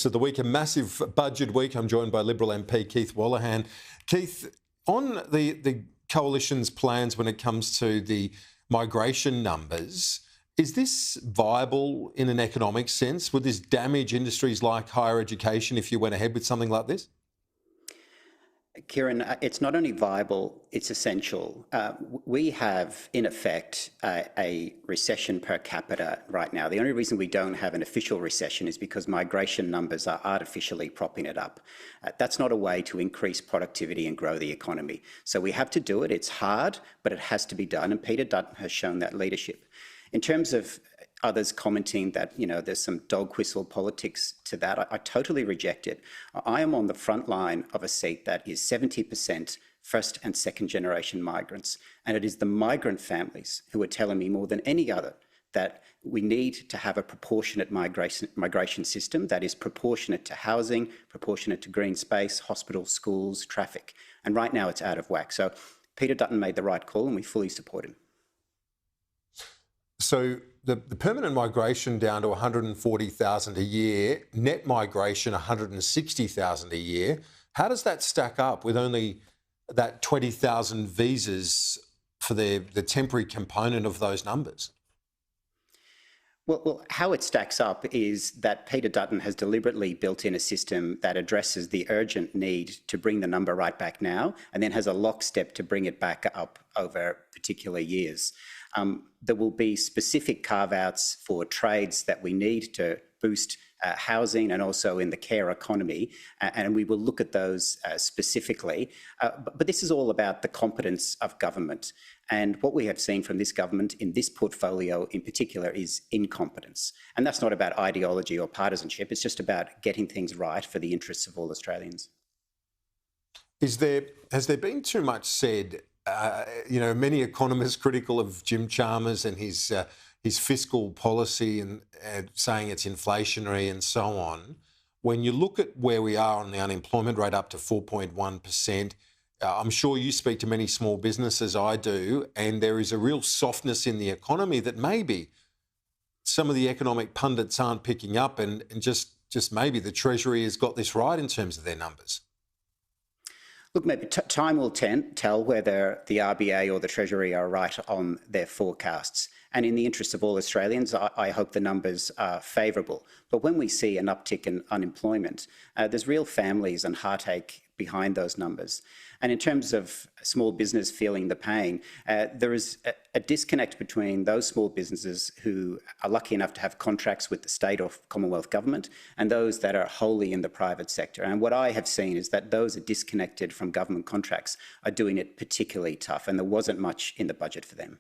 of the week, a massive budget week. I'm joined by Liberal MP Keith Wolahan. Keith, on the Coalition's plans when it comes to the migration numbers, is this viable in an economic sense? Would this damage industries like higher education if you went ahead with something like this? Kieran, it's not only viable, it's essential. We have, in effect, a recession per capita right now. The only reason we don't have an official recession is because migration numbers are artificially propping it up. That's not a way to increase productivity and grow the economy. So we have to do it. It's hard, but it has to be done. And Peter Dutton has shown that leadership. In terms of others commenting that, there's some dog whistle politics to that, I totally reject it. I am on the front line of a seat that is 70% first and second generation migrants. And it is the migrant families who are telling me more than any other that we need to have a proportionate migration system that is proportionate to housing, proportionate to green space, hospitals, schools, traffic. And right now it's out of whack. So Peter Dutton made the right call and we fully support him. So the permanent migration down to 140,000 a year, net migration 160,000 a year. How does that stack up with only that 20,000 visas for the temporary component of those numbers? Well, how it stacks up is that Peter Dutton has deliberately built in a system that addresses the urgent need to bring the number right back now and then has a lockstep to bring it back up over particular years. There will be specific carve-outs for trades that we need to boost housing and also in the care economy, and we will look at those specifically. But this is all about the competence of government. And what we have seen from this government in this portfolio in particular is incompetence. And that's not about ideology or partisanship, it's just about getting things right for the interests of all Australians. Has there been too much said? Many economists critical of Jim Chalmers and his fiscal policy and saying it's inflationary and so on. When you look at where we are on the unemployment rate up to 4.1%, I'm sure you speak to many small businesses, I do, and there is a real softness in the economy that maybe some of the economic pundits aren't picking up and just maybe the Treasury has got this right in terms of their numbers. Look, maybe time will tell whether the RBA or the Treasury are right on their forecasts. And in the interest of all Australians, I hope the numbers are favourable. But when we see an uptick in unemployment, there's real families and heartache behind those numbers. And in terms of small business feeling the pain, there is a disconnect between those small businesses who are lucky enough to have contracts with the state or Commonwealth government and those that are wholly in the private sector. And what I have seen is that those are disconnected from government contracts are doing it particularly tough, and there wasn't much in the budget for them.